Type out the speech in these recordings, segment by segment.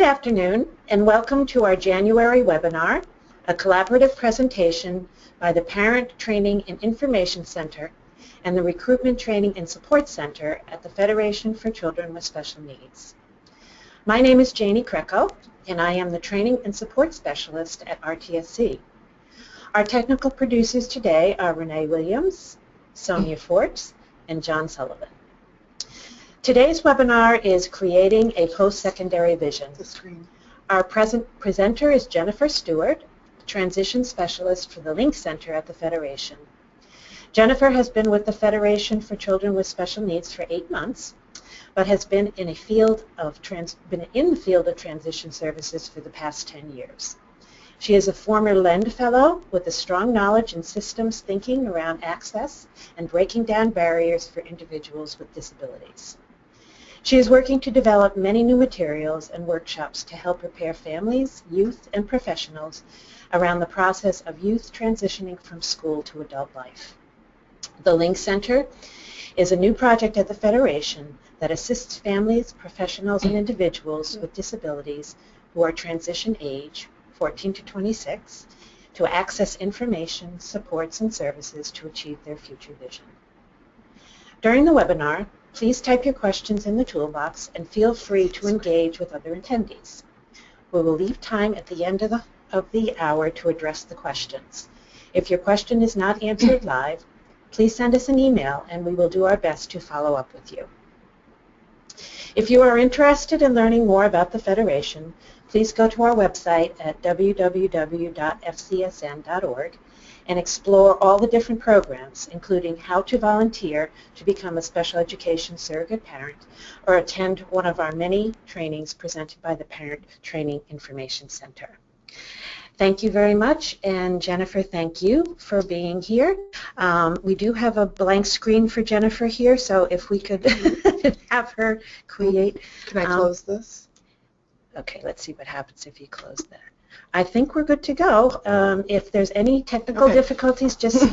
Good afternoon, and welcome to our January webinar, a collaborative presentation by the Parent Training and Information Center and the Recruitment Training and Support Center at the Federation for Children with Special Needs. My name is Janie Kreco, and I am the Training and Support Specialist at RTSC. Our technical producers today are Renee Williams, Sonia Forts, and John Sullivan. Today's webinar is Creating a Post-Secondary Vision. Our presenter is Jennifer Stewart, Transition Specialist for the Link Center at the Federation. Jennifer has been with the Federation for Children with Special Needs for 8 months, but has been in the field of transition services for the past 10 years. She is a former LEND Fellow with a strong knowledge in systems thinking around access and breaking down barriers for individuals with disabilities. She is working to develop many new materials and workshops to help prepare families, youth, and professionals around the process of youth transitioning from school to adult life. The Link Center is a new project at the Federation that assists families, professionals, and individuals with disabilities who are transition age, 14 to 26, to access information, supports, and services to achieve their future vision. During the webinar, please type your questions in the toolbox and feel free to engage with other attendees. We will leave time at the end of the hour to address the questions. If your question is not answered live, please send us an email and we will do our best to follow up with you. If you are interested in learning more about the Federation, please go to our website at www.fcsn.org and explore all the different programs, including how to volunteer to become a special education surrogate parent or attend one of our many trainings presented by the Parent Training Information Center. Thank you very much, and Jennifer, thank you for being here. We do have a blank screen for Jennifer here, so if we could have her create. Can I close this? Okay, let's see what happens if you close that. I think we're good to go. If there's any technical difficulties, just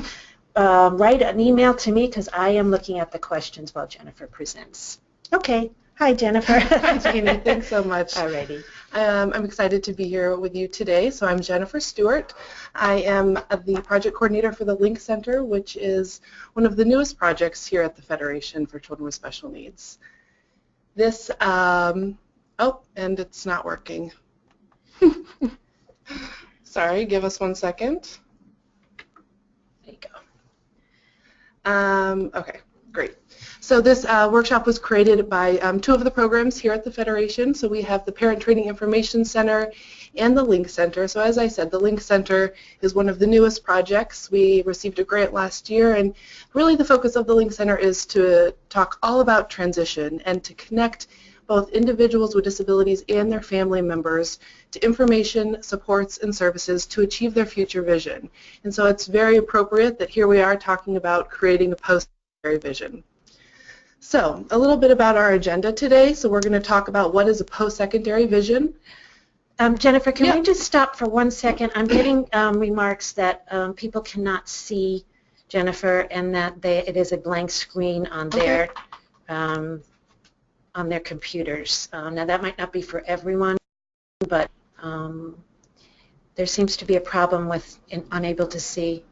write an email to me because I am looking at the questions while Jennifer presents. Okay. Hi, Jennifer. Hi, Jeannie. Thanks so much. Alrighty. I'm excited to be here with you today. So I'm Jennifer Stewart. I am the project coordinator for the Link Center, which is one of the newest projects here at the Federation for Children with Special Needs. This, and it's not working. Sorry, give us 1 second. There you go. Okay, great. So this workshop was created by 2 of the programs here at the Federation. So we have the Parent Training Information Center and the Link Center. So as I said, the Link Center is one of the newest projects. We received a grant last year, and really the focus of the Link Center is to talk all about transition and to connect both individuals with disabilities and their family members to information, supports, and services to achieve their future vision. And so it's very appropriate that here we are talking about creating a post-secondary vision. So a little bit about our agenda today. So we're going to talk about what is a post-secondary vision. Jennifer, can we just stop for 1 second? I'm getting remarks that people cannot see Jennifer and that it is a blank screen on their computers. Now that might not be for everyone, but there seems to be a problem with unable to see.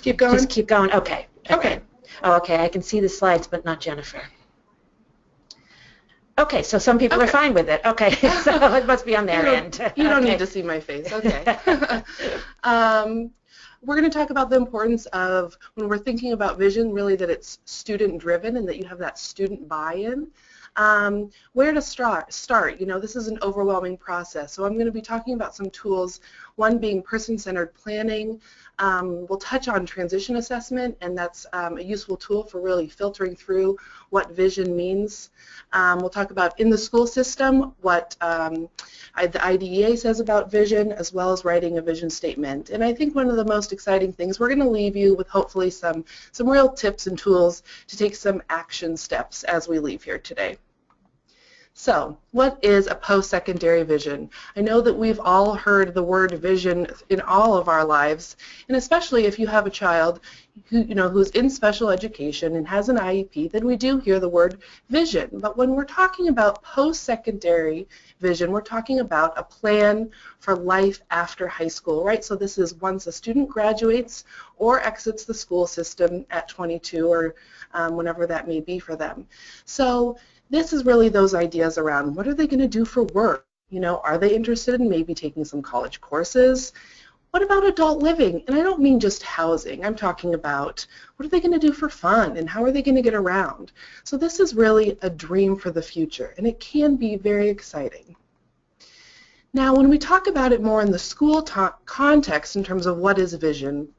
Keep going. Just keep going. Okay. Okay. Oh, okay. I can see the slides, but not Jennifer. Okay, so some people are fine with it. Okay, so it must be on their end. You don't need to see my face. Okay. We're going to talk about the importance of, when we're thinking about vision, really that it's student-driven and that you have that student buy-in. Where to start? You know, this is an overwhelming process. So I'm going to be talking about some tools, one being person-centered planning. We'll touch on transition assessment, and that's a useful tool for really filtering through what vision means. We'll talk about in the school system, what the IDEA says about vision, as well as writing a vision statement. And I think one of the most exciting things, we're going to leave you with hopefully some real tips and tools to take some action steps as we leave here today. So, what is a post-secondary vision? I know that we've all heard the word vision in all of our lives, and especially if you have a child who's in special education and has an IEP, then we do hear the word vision. But when we're talking about post-secondary vision, we're talking about a plan for life after high school, right? So this is once a student graduates or exits the school system at 22 or whenever that may be for them. So this is really those ideas around what are they going to do for work? Are they interested in maybe taking some college courses? What about adult living? And I don't mean just housing. I'm talking about what are they going to do for fun and how are they going to get around? So this is really a dream for the future, and it can be very exciting. Now, when we talk about it more in the school context in terms of what is vision,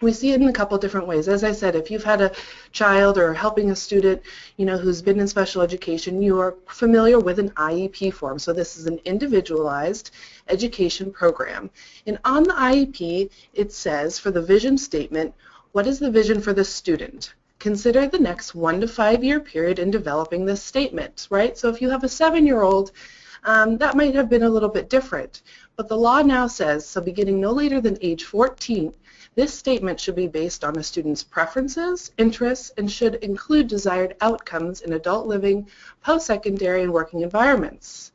we see it in a couple different ways. As I said, if you've had a child or helping a student, who's been in special education, you are familiar with an IEP form. So this is an individualized education program. And on the IEP, it says for the vision statement, what is the vision for the student? Consider the next 1 to 5 year period in developing this statement, right? So if you have a 7-year-old, that might have been a little bit different. But the law now says, so beginning no later than age 14, this statement should be based on a student's preferences, interests, and should include desired outcomes in adult living, post-secondary, and working environments.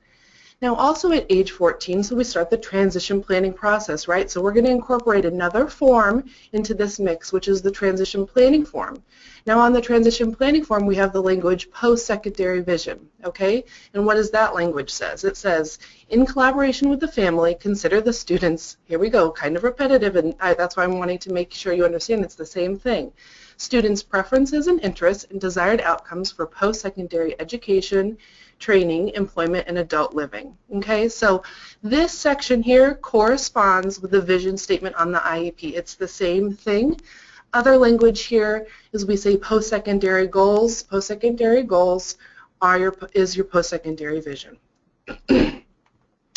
Now also at age 14, so we start the transition planning process, right? So we're going to incorporate another form into this mix, which is the transition planning form. Now on the transition planning form, we have the language post-secondary vision, okay? And what does that language says? It says, in collaboration with the family, consider the students, here we go, kind of repetitive, and that's why I'm wanting to make sure you understand it's the same thing. Students' preferences and interests and desired outcomes for post-secondary education, training, employment, and adult living. Okay, so this section here corresponds with the vision statement on the IEP. It's the same thing. Other language here is we say post-secondary goals. Post-secondary goals is your post-secondary vision.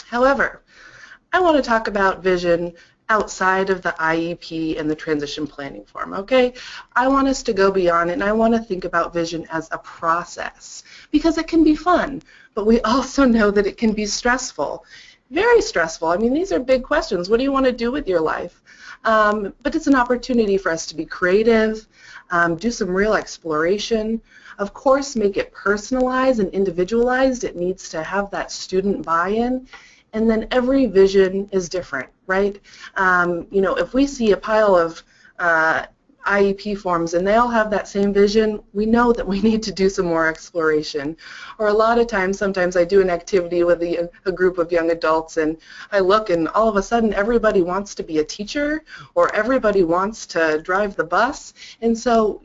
However, I want to talk about vision outside of the IEP and the transition planning form, okay? I want us to go beyond, and I want to think about vision as a process because it can be fun, but we also know that it can be stressful, very stressful. I mean, these are big questions. What do you want to do with your life? But it's an opportunity for us to be creative, do some real exploration. Of course, make it personalized and individualized. It needs to have that student buy-in. And then every vision is different, right? If we see a pile of IEP forms and they all have that same vision, we know that we need to do some more exploration. Or a lot of times, sometimes I do an activity with a group of young adults and I look and all of a sudden everybody wants to be a teacher or everybody wants to drive the bus. And so,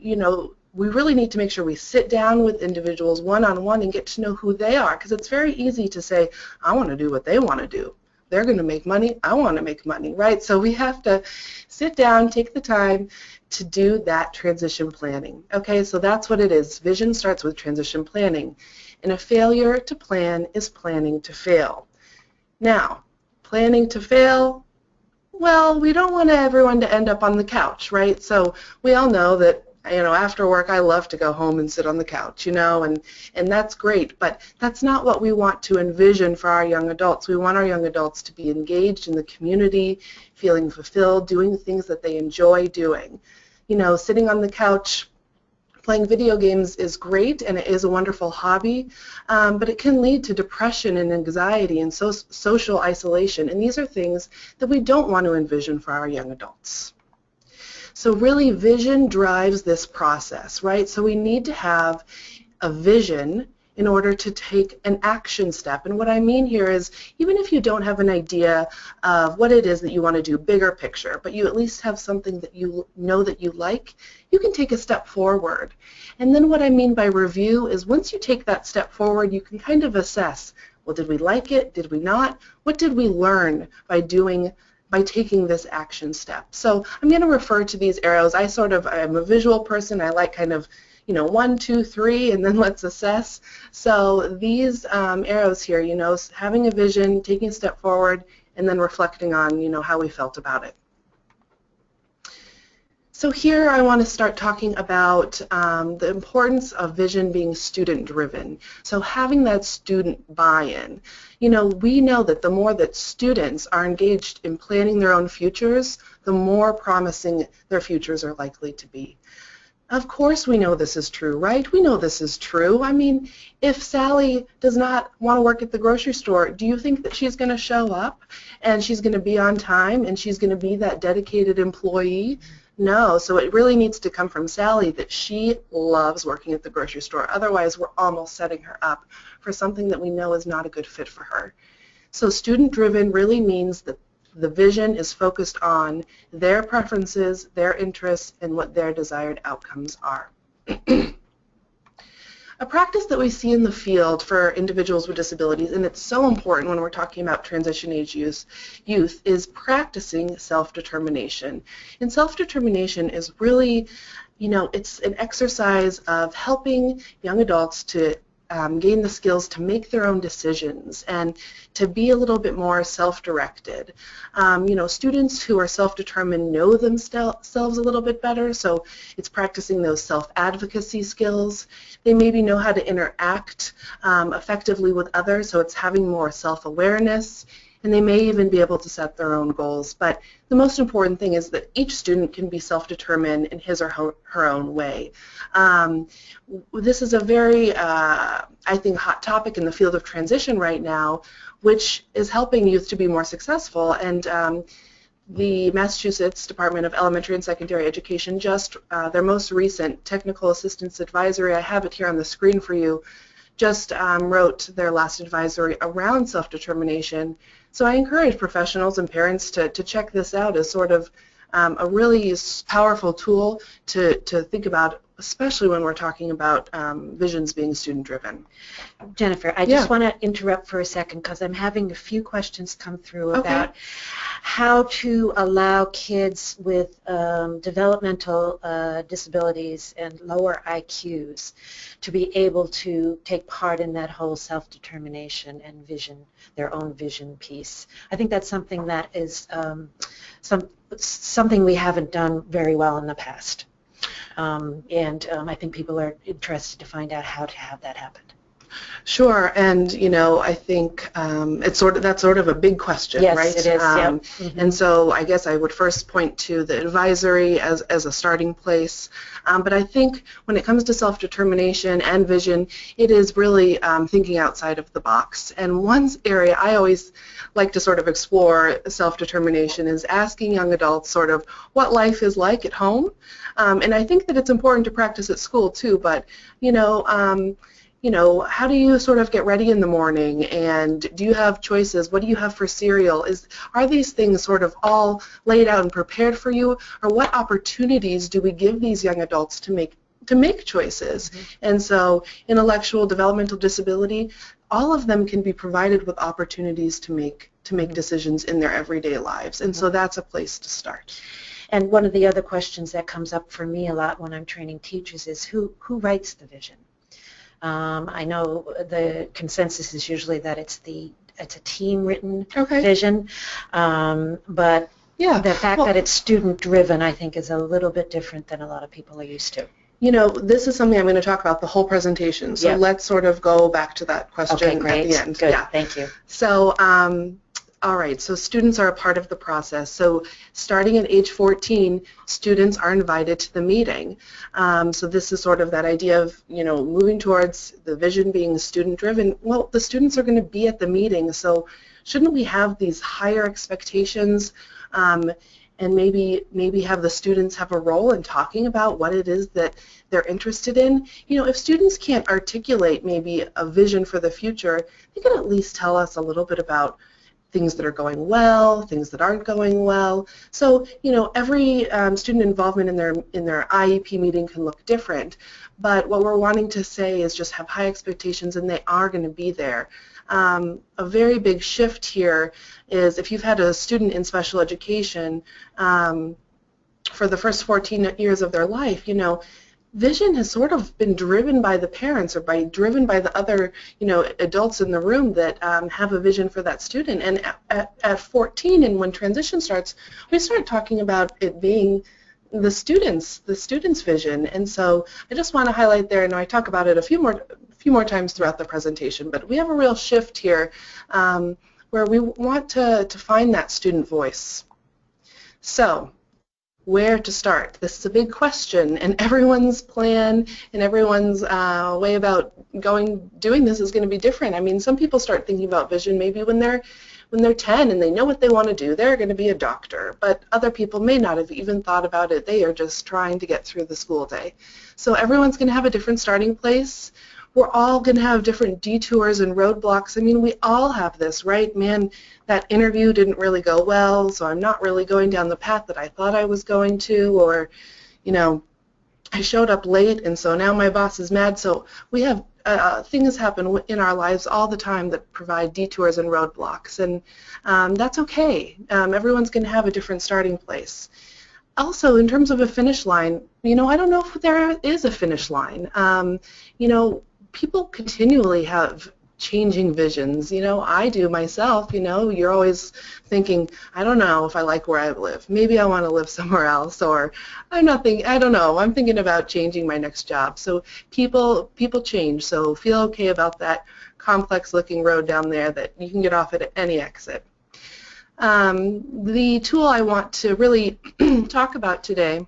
we really need to make sure we sit down with individuals one-on-one and get to know who they are, because it's very easy to say, I want to do what they want to do. They're going to make money. I want to make money, right? So we have to sit down, take the time to do that transition planning. Okay, so that's what it is. Vision starts with transition planning. And a failure to plan is planning to fail. Now, planning to fail, well, we don't want everyone to end up on the couch, right? So we all know that after work, I love to go home and sit on the couch, and that's great, but that's not what we want to envision for our young adults. We want our young adults to be engaged in the community, feeling fulfilled, doing things that they enjoy doing. Sitting on the couch, playing video games is great, and it is a wonderful hobby, but it can lead to depression and anxiety and social isolation, and these are things that we don't want to envision for our young adults. So really, vision drives this process, right? So we need to have a vision in order to take an action step. And what I mean here is, even if you don't have an idea of what it is that you want to do, bigger picture, but you at least have something that you know that you like, you can take a step forward. And then what I mean by review is once you take that step forward, you can kind of assess, well, did we like it? Did we not? What did we learn by taking this action step? So I'm going to refer to these arrows. I'm a visual person. I like kind of, 1, 2, 3, and then let's assess. So these arrows here, having a vision, taking a step forward, and then reflecting on, how we felt about it. So here I want to start talking about the importance of vision being student-driven. So having that student buy-in. You know, we know that the more that students are engaged in planning their own futures, the more promising their futures are likely to be. Of course we know this is true, right? We know this is true. I mean, if Sally does not want to work at the grocery store, do you think that she's going to show up and she's going to be on time and she's going to be that dedicated employee? No, so it really needs to come from Sally that she loves working at the grocery store. Otherwise, we're almost setting her up for something that we know is not a good fit for her. So student-driven really means that the vision is focused on their preferences, their interests, and what their desired outcomes are. A practice that we see in the field for individuals with disabilities, and it's so important when we're talking about transition age youth, is practicing self-determination. And self-determination is really, you know, it's an exercise of helping young adults to gain the skills to make their own decisions and to be a little bit more self-directed. You know, students who are self-determined know themselves a little bit better, so it's practicing those self-advocacy skills. They maybe know how to interact effectively with others, so it's having more self-awareness, and they may even be able to set their own goals. But the most important thing is that each student can be self-determined in his or her own way. This is a very, I think, hot topic in the field of transition right now, which is helping youth to be more successful. And the Massachusetts Department of Elementary and Secondary Education just, their most recent Technical Assistance Advisory, I have it here on the screen for you, just wrote their last advisory around self-determination. So I encourage professionals and parents to check this out as sort of a really powerful tool to think about, especially when we're talking about visions being student-driven. Jennifer, I just want to interrupt for a second because I'm having a few questions come through about how to allow kids with developmental disabilities and lower IQs to be able to take part in that whole self-determination and vision, their own vision piece. I think that's something that is something we haven't done very well in the past. I think people are interested to find out how to have that happen. Sure, and you know, I think that's sort of a big question, yes, right? Yes, it is. Yep. And so I guess I would first point to the advisory as a starting place. But I think when it comes to self-determination and vision, it is really thinking outside of the box. And one area I always like to sort of explore self-determination is asking young adults sort of what life is like at home. And I think that it's important to practice at school too, but you know, how do you sort of get ready in the morning, and do you have choices? What do you have for cereal? Are these things sort of all laid out and prepared for you, or what opportunities do we give these young adults to make choices? Mm-hmm. And so intellectual developmental disability, all of them can be provided with opportunities to make decisions in their everyday lives, and so that's a place to start. And one of the other questions that comes up for me a lot when I'm training teachers is who writes the vision? I know the consensus is usually that it's a team-written vision, but the fact that it's student-driven, I think, is a little bit different than a lot of people are used to. You know, this is something I'm going to talk about the whole presentation, so let's sort of go back to that question at the end. Good. Thank you. So, all right, so students are a part of the process. So starting at age 14, students are invited to the meeting. So this is sort of that idea of, you know, moving towards the vision being student-driven. Well, the students are going to be at the meeting, so shouldn't we have these higher expectations and maybe have the students have a role in talking about what it is that they're interested in? You know, if students can't articulate maybe a vision for the future, they can at least tell us a little bit about things that are going well, things that aren't going well. So, you know, every student involvement in their IEP meeting can look different, but what we're wanting to say is just have high expectations, and they are going to be there. A very big shift here is if you've had a student in special education for the first 14 years of their life, you know, vision has sort of been driven by the parents or driven by the other, you know, adults in the room that have a vision for that student. And at 14, and when transition starts, we start talking about it being the students' vision. And so I just want to highlight there, and I talk about it a few more times throughout the presentation, but we have a real shift here where we want to find that student voice. So where to start? This is a big question, and everyone's plan and everyone's way about doing this is going to be different. I mean, some people start thinking about vision maybe when they're 10 and they know what they want to do. They're going to be a doctor, but other people may not have even thought about it. They are just trying to get through the school day. So everyone's going to have a different starting place. We're all going to have different detours and roadblocks. I mean, we all have this, right? Man, that interview didn't really go well, so I'm not really going down the path that I thought I was going to, or, you know, I showed up late and so now my boss is mad. So we have things happen in our lives all the time that provide detours and roadblocks, and that's okay. Everyone's going to have a different starting place. Also, in terms of a finish line, you know, I don't know if there is a finish line. You know, people continually have changing visions. You know, I do myself. You know, you're always thinking, I don't know if I like where I live. Maybe I want to live somewhere else, or I don't know. I'm thinking about changing my next job. So people change. So feel okay about that complex-looking road down there that you can get off at any exit. The tool I want to really talk about today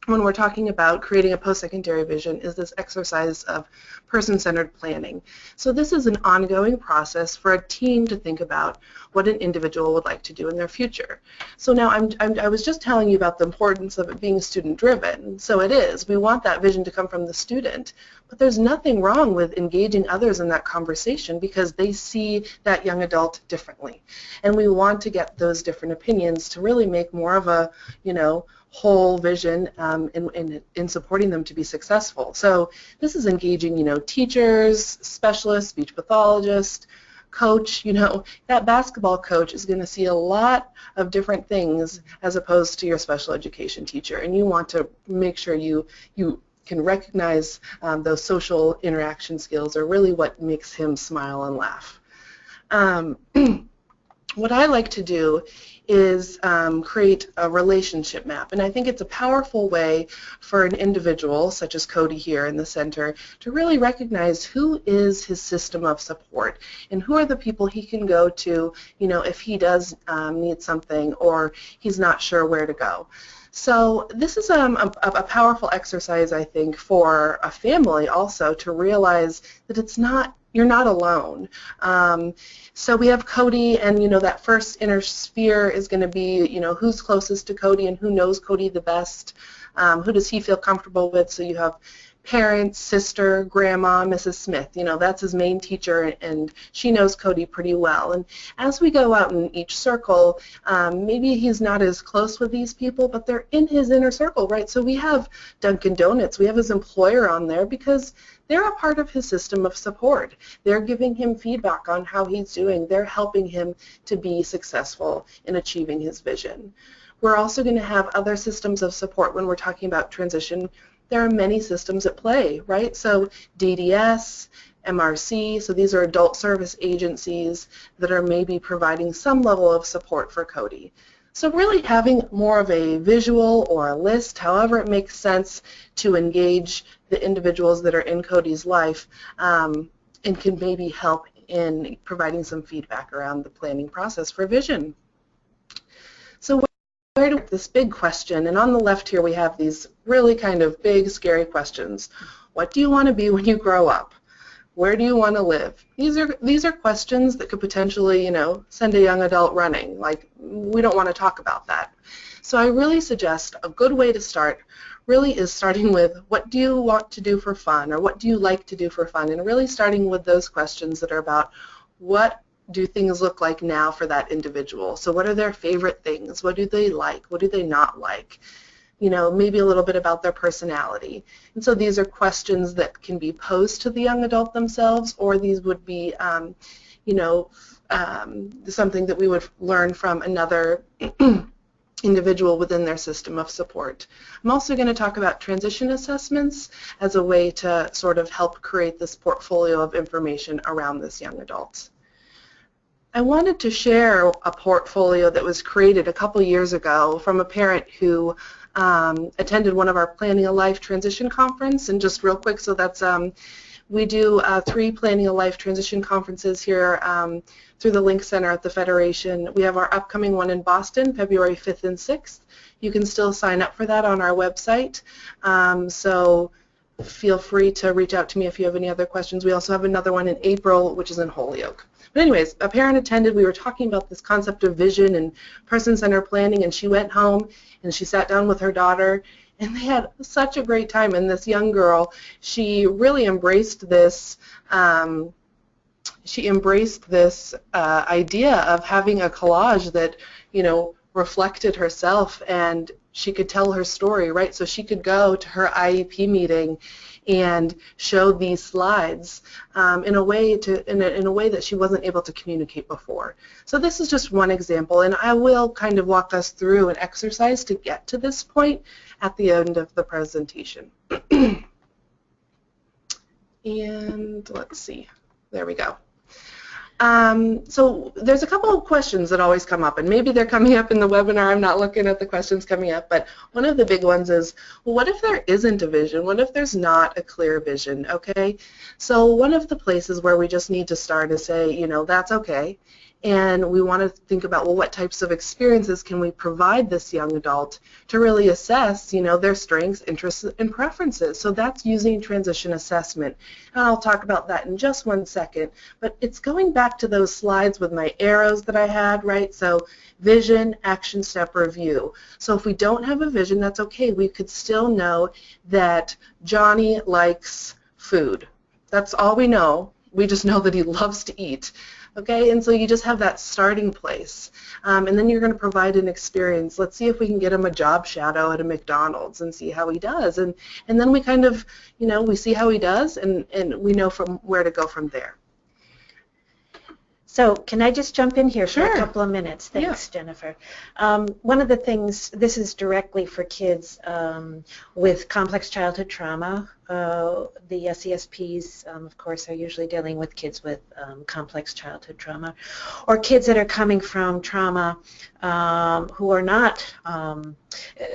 when we're talking about creating a post-secondary vision is this exercise of person-centered planning. So this is an ongoing process for a team to think about what an individual would like to do in their future. So now I was just telling you about the importance of it being student-driven. So it is. We want that vision to come from the student. But there's nothing wrong with engaging others in that conversation because they see that young adult differently. And we want to get those different opinions to really make more of a, you know, whole vision in supporting them to be successful. So this is engaging, you know, teachers, specialists, speech pathologists, coach. You know, that basketball coach is going to see a lot of different things as opposed to your special education teacher, and you want to make sure you can recognize those social interaction skills are really what makes him smile and laugh. What I like to do is create a relationship map, and I think it's a powerful way for an individual, such as Cody here in the center, to really recognize who is his system of support and who are the people he can go to, you know, if he does need something or he's not sure where to go. So this is a powerful exercise, I think, for a family also to realize that you're not alone. So we have Cody, and you know that first inner sphere is going to be, you know, who's closest to Cody and who knows Cody the best. Who does he feel comfortable with? So you have parents, sister, grandma, Mrs. Smith. You know, that's his main teacher, and she knows Cody pretty well. And as we go out in each circle, maybe he's not as close with these people, but they're in his inner circle, right? So we have Dunkin' Donuts, we have his employer on there because they're a part of his system of support. They're giving him feedback on how he's doing. They're helping him to be successful in achieving his vision. We're also going to have other systems of support when we're talking about transition. There are many systems at play, right? So DDS, MRC, so these are adult service agencies that are maybe providing some level of support for Cody. So really having more of a visual or a list, however it makes sense to engage the individuals that are in Cody's life and can maybe help in providing some feedback around the planning process for vision. So where do this big question, and on the left here we have these really kind of big, scary questions. What do you want to be when you grow up? Where do you want to live? These are questions that could potentially, you know, send a young adult running. Like, we don't want to talk about that. So I really suggest a good way to start really is starting with what do you want to do for fun, or what do you like to do for fun, and really starting with those questions that are about what do things look like now for that individual. So what are their favorite things? What do they like? What do they not like? You know, maybe a little bit about their personality. And so these are questions that can be posed to the young adult themselves, or these would be, you know, something that we would learn from another individual within their system of support. I'm also going to talk about transition assessments as a way to sort of help create this portfolio of information around this young adult. I wanted to share a portfolio that was created a couple years ago from a parent who attended one of our Planning a Life Transition Conference. And just real quick, so that's we do 3 Planning a Life Transition conferences here through the Link Center at the Federation. We have our upcoming one in Boston, February 5th and 6th. You can still sign up for that on our website. So feel free to reach out to me if you have any other questions. We also have another one in April, which is in Holyoke. But anyways, a parent attended. We were talking about this concept of vision and person-centered planning, and she went home and she sat down with her daughter, and they had such a great time. And this young girl, she really embraced this. She embraced this idea of having a collage that, you know, reflected herself, and she could tell her story, right? So she could go to her IEP meeting and show these slides in a way that she wasn't able to communicate before. So this is just one example, and I will kind of walk us through an exercise to get to this point at the end of the presentation. And let's see, there we go. So there's a couple of questions that always come up, and maybe they're coming up in the webinar. I'm not looking at the questions coming up, but one of the big ones is, well, what if there isn't a vision? What if there's not a clear vision? Okay, so one of the places where we just need to start is say, you know, that's okay. And we want to think about, well, what types of experiences can we provide this young adult to really assess, you know, their strengths, interests, and preferences. So that's using transition assessment. And I'll talk about that in just one second. But it's going back to those slides with my arrows that I had, right? So vision, action, step, review. So if we don't have a vision, that's okay. We could still know that Johnny likes food. That's all we know. We just know that he loves to eat. Okay, and so you just have that starting place, and then you're going to provide an experience. Let's see if we can get him a job shadow at a McDonald's and see how he does, and then we kind of, you know, we see how he does, and we know from where to go from there. So can I just jump in here for Sure. a couple of minutes? Thanks, yeah. Jennifer. One of the things, this is directly for kids with complex childhood trauma. The SESPs, of course, are usually dealing with kids with complex childhood trauma, or kids that are coming from trauma who are not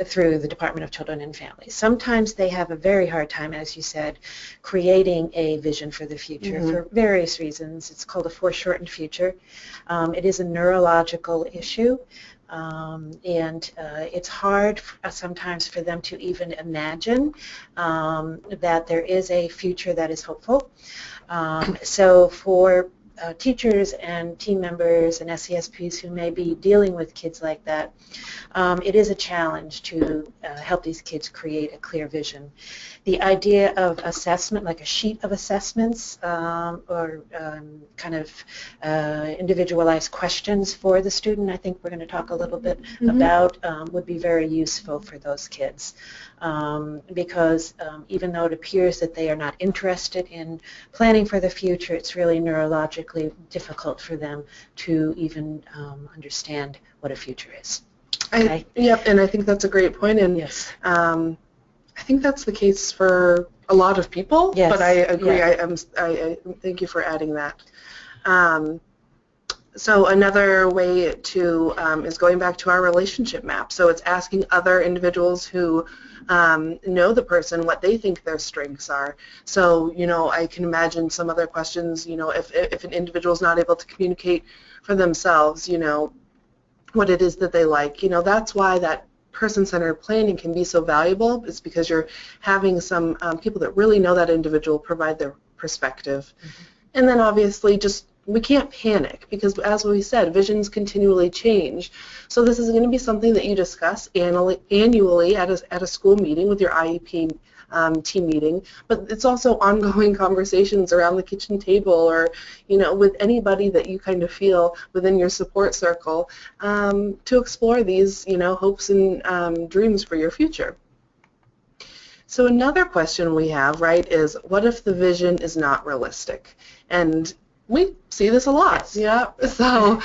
through the Department of Children and Families. Sometimes they have a very hard time, as you said, creating a vision for the future for various reasons. It's called a foreshortened future. It is a neurological issue. And it's hard sometimes for them to even imagine that there is a future that is hopeful. So for teachers and team members and SESPs who may be dealing with kids like that, it is a challenge to help these kids create a clear vision. The idea of assessment, like a sheet of assessments or kind of individualized questions for the student, I think we're going to talk a little bit about, would be very useful for those kids. Because even though it appears that they are not interested in planning for the future, it's really neurologically difficult for them to even understand what a future is. Okay? Yep, and I think that's a great point, and yes. I think that's the case for a lot of people, yes. But I agree. Yeah. I thank you for adding that. So another way to is going back to our relationship map. So it's asking other individuals who know the person what they think their strengths are. So, you know, I can imagine some other questions, you know, if an individual is not able to communicate for themselves, you know, what it is that they like. You know, that's why that person-centered planning can be so valuable. It's because you're having some people that really know that individual provide their perspective. And then obviously just we can't panic because, as we said, visions continually change. So this is going to be something that you discuss annually at a school meeting with your IEP team meeting, but it's also ongoing conversations around the kitchen table or, you know, with anybody that you kind of feel within your support circle to explore these, you know, hopes and dreams for your future. So another question we have, right, is what if the vision is not realistic? And we see this a lot, yeah. So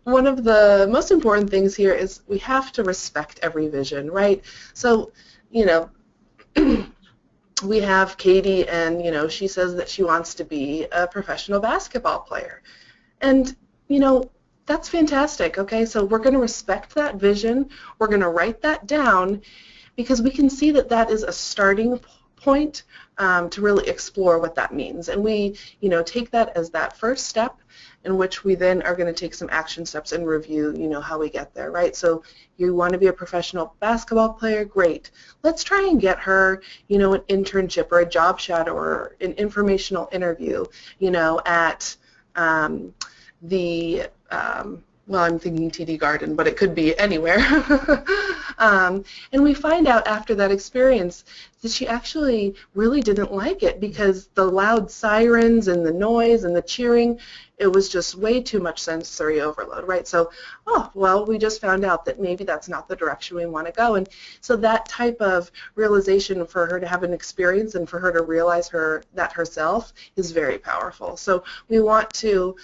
one of the most important things here is we have to respect every vision, right? So, you know, we have Katie, and, you know, she says that she wants to be a professional basketball player. And, you know, That's fantastic. Okay, so we're going to respect that vision. We're going to write that down because we can see that that is a starting point to really explore what that means. And we, take that as that first step in which we then are going to take some action steps and review, how we get there, right? So you want to be a professional basketball player? Great. Let's try and get her, an internship or a job shadow or an informational interview, at the well, I'm thinking TD Garden, but it could be anywhere. And we find out after that experience that she actually really didn't like it because the loud sirens and the noise and the cheering, it was just way too much sensory overload, right? So, oh, well, we just found out that maybe that's not the direction we want to go. And so that type of realization for her to have an experience and for her to realize that herself is very powerful. So we want to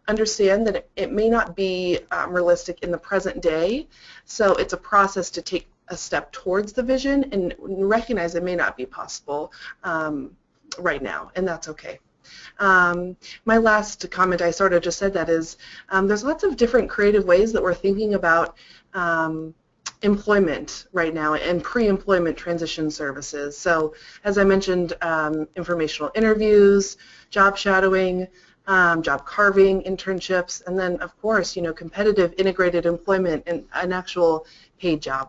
understand that it may not be realistic in the present day, so it's a process to take a step towards the vision and recognize it may not be possible right now, and that's okay. My last comment, I sort of just said that, is there's lots of different creative ways that we're thinking about employment right now and pre-employment transition services. So as I mentioned, informational interviews, job shadowing, job carving, internships, and then, of course, competitive integrated employment and an actual paid job.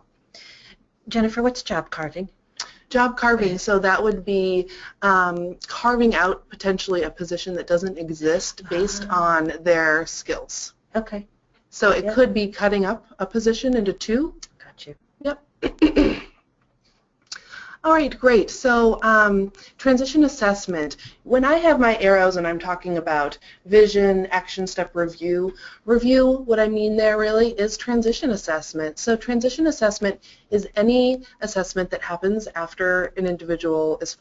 Jennifer, what's job carving? Job carving, so that would be carving out potentially a position that doesn't exist based on their skills. Okay. So it could be cutting up a position into two. Got you. Yep. All right, great. So transition assessment. When I have my arrows and I'm talking about vision, action step review, what I mean there really is transition assessment. So transition assessment is any assessment that happens after an individual is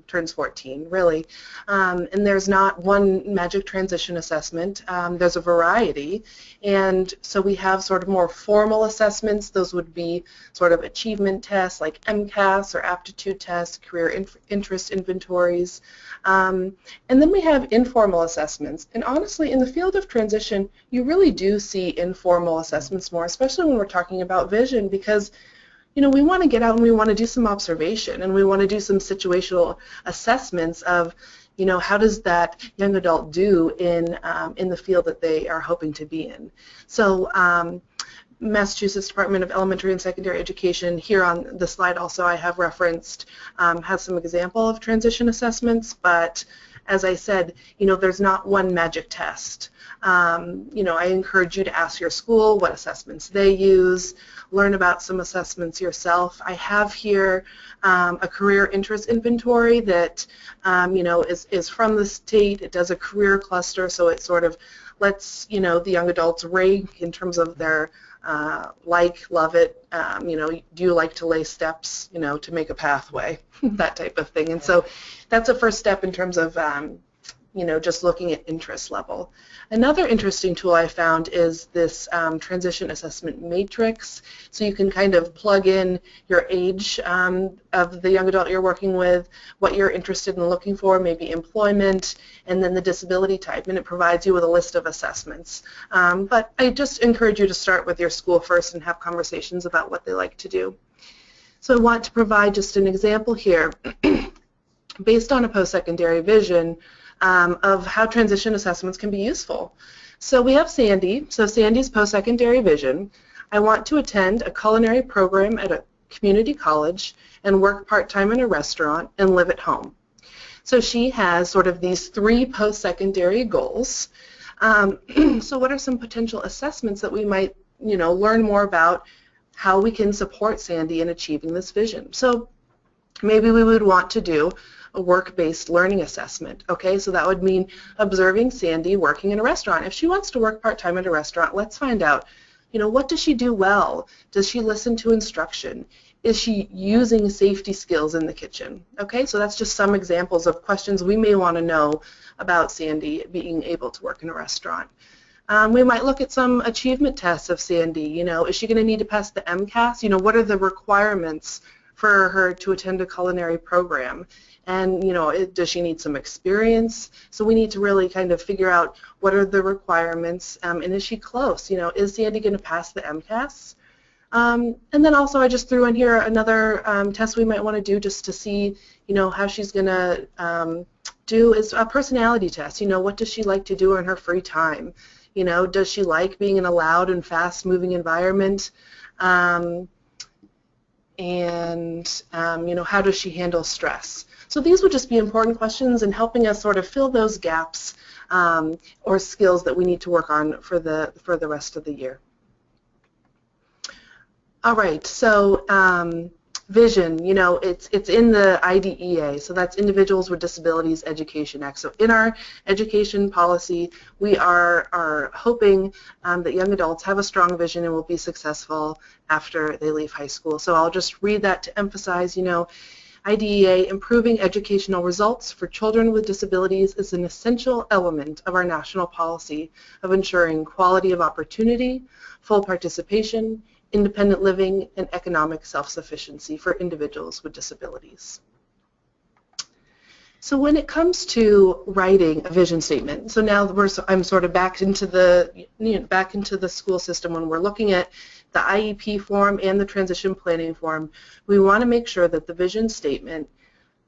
turns 14, really. And there's not one magic transition assessment. There's a variety. And so we have sort of more formal assessments. Those would be sort of achievement tests like MCAS or aptitude tests, career interest inventories. And then we have informal assessments. And honestly, in the field of transition, you really do see informal assessments more, especially when we're talking about vision, because we want to get out and we want to do some observation and we want to do some situational assessments of, how does that young adult do in the field that they are hoping to be in. So Massachusetts Department of Elementary and Secondary Education, here on the slide also I have referenced, has some example of transition assessments, but as I said, there's not one magic test. I encourage you to ask your school what assessments they use, learn about some assessments yourself. I have here a career interest inventory that, is from the state. It does a career cluster, so it sort of lets, the young adults rank in terms of their love it, do you like to lay steps, to make a pathway, that type of thing. And so that's a first step in terms of, just looking at interest level. Another interesting tool I found is this transition assessment matrix. So you can kind of plug in your age of the young adult you're working with, what you're interested in looking for, maybe employment, and then the disability type, and it provides you with a list of assessments. But I just encourage you to start with your school first and have conversations about what they like to do. So I want to provide just an example here based on a post-secondary vision of how transition assessments can be useful. So we have Sandy. So Sandy's post-secondary vision. I want to attend a culinary program at a community college and work part-time in a restaurant and live at home. So she has sort of these three post-secondary goals. So what are some potential assessments that we might, learn more about how we can support Sandy in achieving this vision? So maybe we would want to do a work-based learning assessment. Okay, so that would mean observing Sandy working in a restaurant. If she wants to work part-time at a restaurant, let's find out, what does she do well? Does she listen to instruction? Is she using safety skills in the kitchen? Okay, so that's just some examples of questions we may want to know about Sandy being able to work in a restaurant. We might look at some achievement tests of Sandy. Is she going to need to pass the MCAS? What are the requirements for her to attend a culinary program? And, does she need some experience? So we need to really kind of figure out what are the requirements, and is she close? Is Sandy going to pass the MCAS? And then also I just threw in here another test we might want to do just to see, how she's going to do is a personality test. What does she like to do in her free time? Does she like being in a loud and fast-moving environment? And how does she handle stress? So these would just be important questions in helping us sort of fill those gaps or skills that we need to work on for the rest of the year. All right, so vision, it's in the IDEA, so that's Individuals with Disabilities Education Act. So in our education policy, we are hoping that young adults have a strong vision and will be successful after they leave high school. So I'll just read that to emphasize, IDEA, improving educational results for children with disabilities is an essential element of our national policy of ensuring quality of opportunity, full participation, independent living, and economic self-sufficiency for individuals with disabilities. So when it comes to writing a vision statement, so now I'm sort of back into the school system when we're looking at the IEP form and the transition planning form. We want to make sure that the vision statement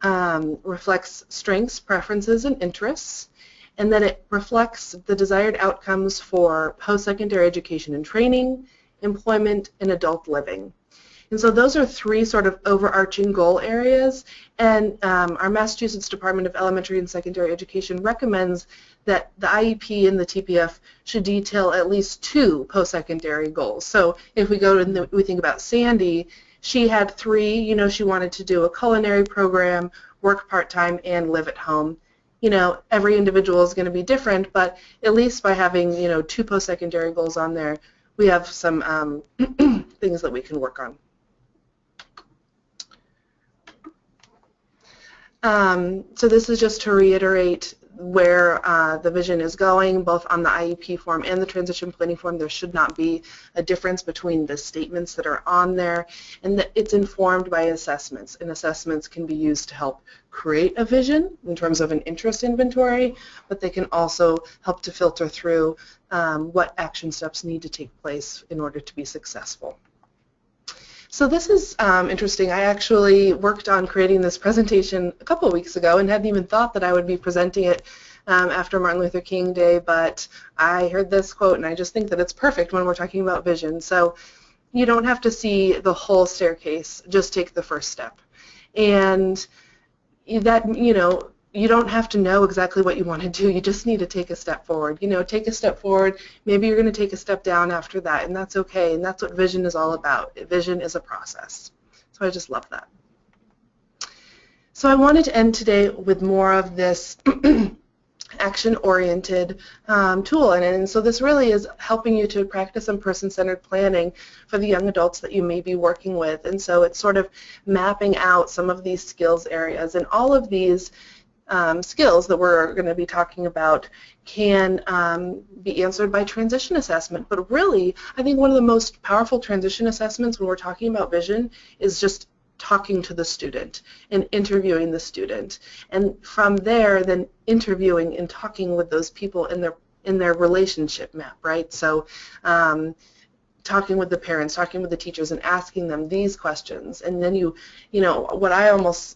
reflects strengths, preferences, and interests, and that it reflects the desired outcomes for post-secondary education and training, employment, and adult living. And so those are three sort of overarching goal areas, and our Massachusetts Department of Elementary and Secondary Education recommends that the IEP and the TPF should detail at least 2 post-secondary goals. So if we go and we think about Sandy, she had 3, she wanted to do a culinary program, work part-time, and live at home. Every individual is going to be different, but at least by having, 2 post-secondary goals on there, we have some things that we can work on. So this is just to reiterate where the vision is going, both on the IEP form and the transition planning form. There should not be a difference between the statements that are on there, and that it's informed by assessments, and assessments can be used to help create a vision in terms of an interest inventory, but they can also help to filter through what action steps need to take place in order to be successful. So this is interesting. I actually worked on creating this presentation a couple of weeks ago and hadn't even thought that I would be presenting it after Martin Luther King Day, but I heard this quote and I just think that it's perfect when we're talking about vision. So you don't have to see the whole staircase, just take the first step. And that, you don't have to know exactly what you want to do. You just need to take a step forward. Take a step forward. Maybe you're going to take a step down after that, and that's okay. And that's what vision is all about. Vision is a process. So I just love that. So I wanted to end today with more of this action-oriented tool. And so this really is helping you to practice some person-centered planning for the young adults that you may be working with. And so it's sort of mapping out some of these skills areas. And all of these skills that we're going to be talking about can be answered by transition assessment. But really, I think one of the most powerful transition assessments when we're talking about vision is just talking to the student and interviewing the student. And from there, then interviewing and talking with those people in their relationship map, right? So talking with the parents, talking with the teachers, and asking them these questions. And then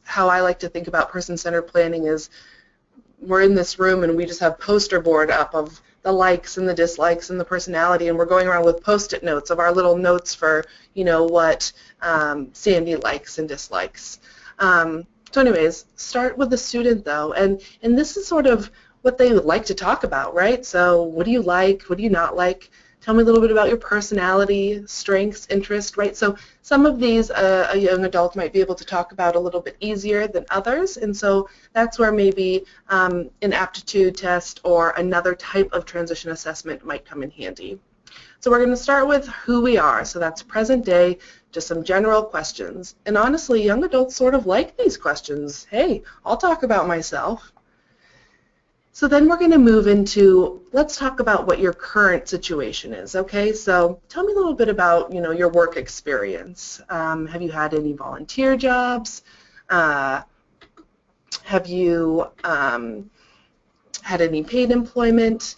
how I like to think about person-centered planning is we're in this room and we just have poster board up of the likes and the dislikes and the personality, and we're going around with Post-it notes of our little notes for, what Sandy likes and dislikes. So anyways, start with the student though, and this is sort of what they would like to talk about, right? So what do you like? What do you not like? Tell me a little bit about your personality, strengths, interest, right? So some of these a young adult might be able to talk about a little bit easier than others, and so that's where maybe an aptitude test or another type of transition assessment might come in handy. So we're going to start with who we are, so that's present day, just some general questions. And honestly, young adults sort of like these questions. Hey, I'll talk about myself. So then we're going to move into, let's talk about what your current situation is, okay? So tell me a little bit about, your work experience. Have you had any volunteer jobs? Have you had any paid employment?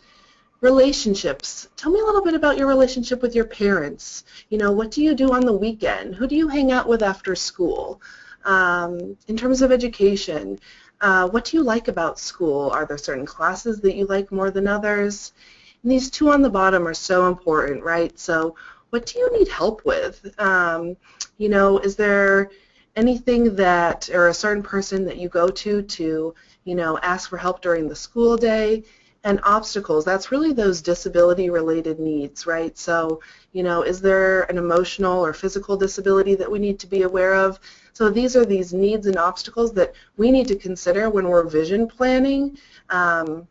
Relationships. Tell me a little bit about your relationship with your parents. You know, what do you do on the weekend? Who do you hang out with after school? In terms of education, what do you like about school? Are there certain classes that you like more than others? And these two on the bottom are so important, right? So what do you need help with? You know, is there anything that, or a certain person that you go to, you know, ask for help during the school day? And obstacles, that's really those disability-related needs, right? So, you know, is there an emotional or physical disability that we need to be aware of? So these are these needs and obstacles that we need to consider when we're vision planning to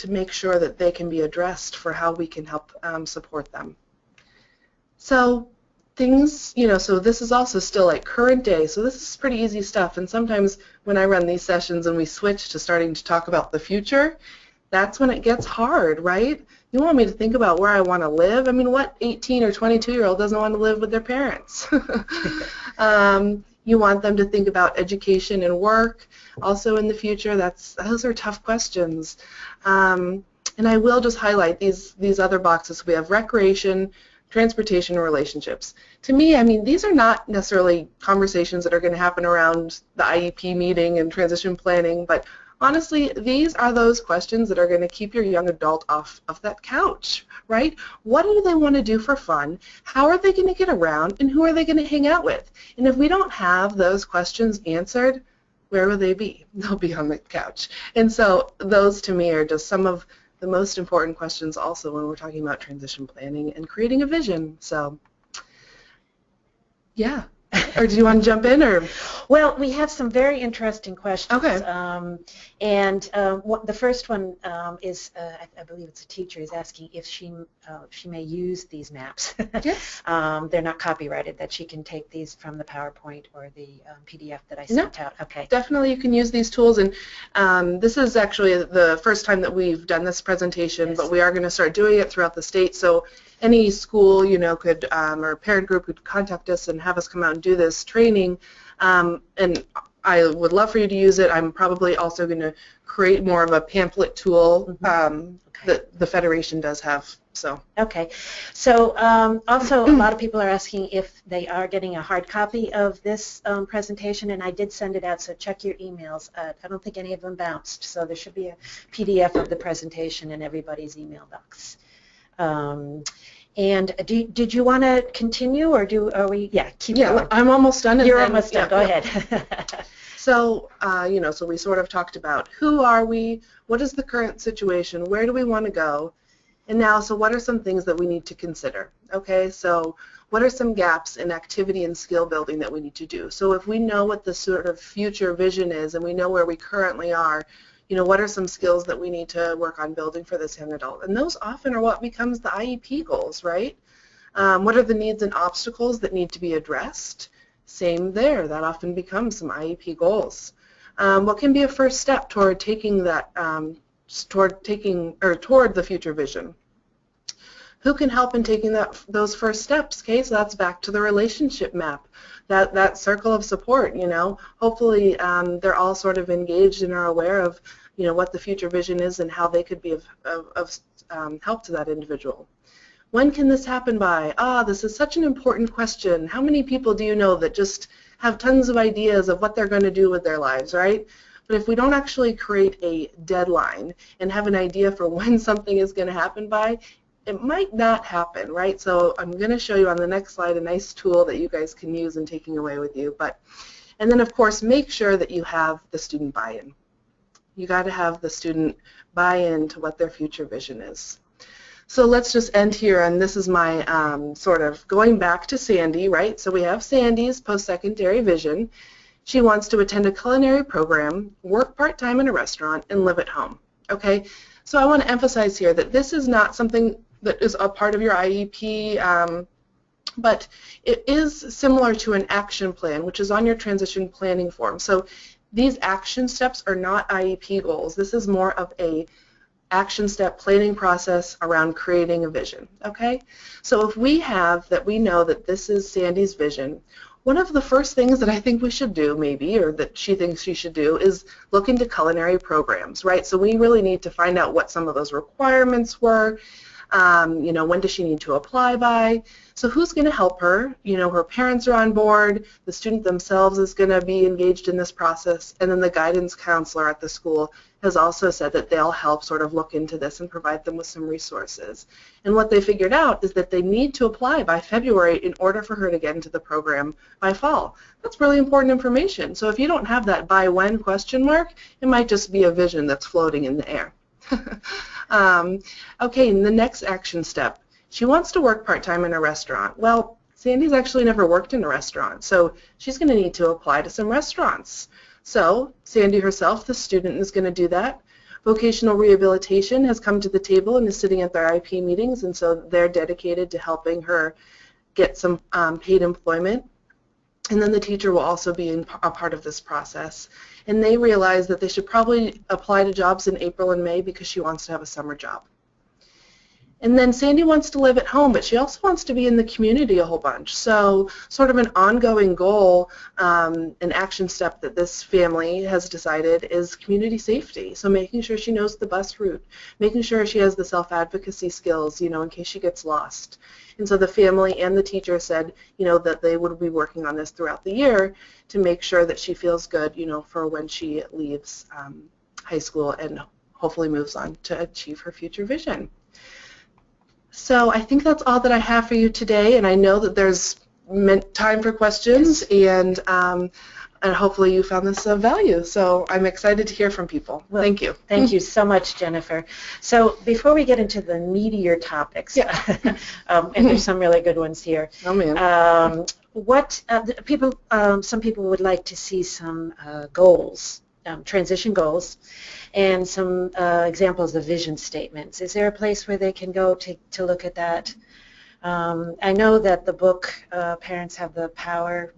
make sure that they can be addressed for how we can help support them. So things, you know, so this is also still like current day, so this is pretty easy stuff, and sometimes when I run these sessions and we switch to starting to talk about the future, that's when it gets hard, right? You want me to think about where I want to live? I mean, what 18 or 22-year-old doesn't want to live with their parents? You want them to think about education and work also in the future. Those are tough questions. And I will just highlight these other boxes. We have recreation, transportation, and relationships. To me, I mean, these are not necessarily conversations that are going to happen around the IEP meeting and transition planning, but honestly, these are those questions that are going to keep your young adult off of that couch, right? What do they want to do for fun? How are they going to get around? And who are they going to hang out with? And if we don't have those questions answered, where will they be? They'll be on the couch. And so those, to me, are just some of the most important questions also when we're talking about transition planning and creating a vision. So, yeah. Or do you want to jump in? Or? Well, we have some very interesting questions. Okay. The first one is, I believe it's a teacher, is asking if she may use these maps. Yes. They're not copyrighted, that she can take these from the PowerPoint or the PDF that I sent out. Okay. Definitely you can use these tools, and this is actually the first time that we've done this presentation, but we are going to start doing it throughout the state. So any school, you know, could, or parent group could contact us and have us come out and do this training, and I would love for you to use it. I'm probably also going to create more of a pamphlet tool that the Federation does have. So. Okay. So also a lot of people are asking if they are getting a hard copy of this presentation, and I did send it out, so check your emails. I don't think any of them bounced, so there should be a PDF of the presentation in everybody's email box. And did you want to continue, or are we? Yeah, keep going. I'm almost done. You're almost done. Go ahead. So, you know, so we sort of talked about who are we, what is the current situation, where do we want to go, and now, so what are some things that we need to consider? Okay, so what are some gaps in activity and skill building that we need to do? So if we know what the sort of future vision is and we know where we currently are, you know, what are some skills that we need to work on building for this young adult? And those often are what becomes the IEP goals, right? What are the needs and obstacles that need to be addressed? Same there. That often becomes some IEP goals. What can be a first step toward taking that, toward the future vision? Who can help in taking those first steps? Okay, so that's back to the relationship map. That circle of support, you know. Hopefully they're all sort of engaged and are aware of, you know, what the future vision is and how they could be of help to that individual. When can this happen by? This is such an important question. How many people do you know that just have tons of ideas of what they're going to do with their lives, right? But if we don't actually create a deadline and have an idea for when something is going to happen by, it might not happen, right? So I'm going to show you on the next slide a nice tool that you guys can use in taking away with you. And then, of course, make sure that you have the student buy-in. You got to have the student buy in to what their future vision is. So let's just end here, and this is my sort of going back to Sandy, right? So we have Sandy's post-secondary vision. She wants to attend a culinary program, work part-time in a restaurant, and live at home, okay? So I want to emphasize here that this is not something that is a part of your IEP, but it is similar to an action plan, which is on your transition planning form. So these action steps are not IEP goals. This is more of a action step planning process around creating a vision, okay? So if we know that this is Sandy's vision, one of the first things that I think we should do, maybe, or that she thinks she should do, is look into culinary programs, right? So we really need to find out what some of those requirements were. You know, when does she need to apply by? So who's going to help her? You know, her parents are on board, the student themselves is going to be engaged in this process, and then the guidance counselor at the school has also said that they'll help sort of look into this and provide them with some resources. And what they figured out is that they need to apply by February in order for her to get into the program by fall. That's really important information. So if you don't have that by when question mark, it might just be a vision that's floating in the air. Okay, and the next action step. She wants to work part-time in a restaurant. Well, Sandy's actually never worked in a restaurant, so she's going to need to apply to some restaurants. So Sandy herself, the student, is going to do that. Vocational rehabilitation has come to the table and is sitting at their IP meetings, and so they're dedicated to helping her get some paid employment. And then the teacher will also be a part of this process. And they realize that they should probably apply to jobs in April and May because she wants to have a summer job. And then Sandy wants to live at home, but she also wants to be in the community a whole bunch. So sort of an ongoing goal, an action step that this family has decided is community safety. So making sure she knows the bus route, making sure she has the self-advocacy skills, you know, in case she gets lost. And so the family and the teacher said, you know, that they would be working on this throughout the year to make sure that she feels good, you know, for when she leaves high school and hopefully moves on to achieve her future vision. So I think that's all that I have for you today, and I know that there's time for questions, and hopefully you found this of value. So I'm excited to hear from people. Well, thank you. Thank you so much, Jennifer. So before we get into the meatier topics, yeah. and there's some really good ones here. Oh man. Some people would like to see some goals. Transition goals, and some examples of vision statements. Is there a place where they can go to look at that? I know that the book, Parents Have the Power,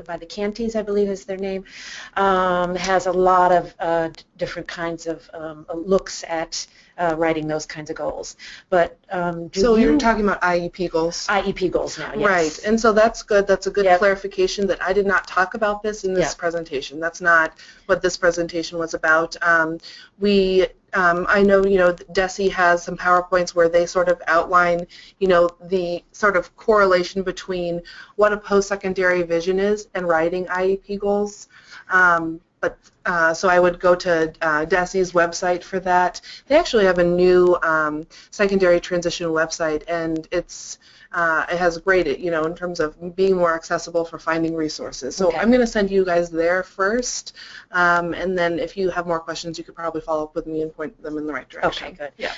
by the Canties, I believe is their name, has a lot of different kinds of looks at writing those kinds of goals. But so you're talking about IEP goals? IEP goals now, yes. Right, and so that's good. That's a good Yep. clarification that I did not talk about this in this Yep. presentation. That's not what this presentation was about. I know, you know, DESE has some PowerPoints where they sort of outline, you know, the sort of correlation between what a post-secondary vision is and writing IEP goals. So I would go to DESE's website for that. They actually have a new secondary transition website, and it has great, you know, in terms of being more accessible for finding resources. So Okay. I'm going to send you guys there first, and then if you have more questions, you could probably follow up with me and point them in the right direction. Okay, good. Yeah.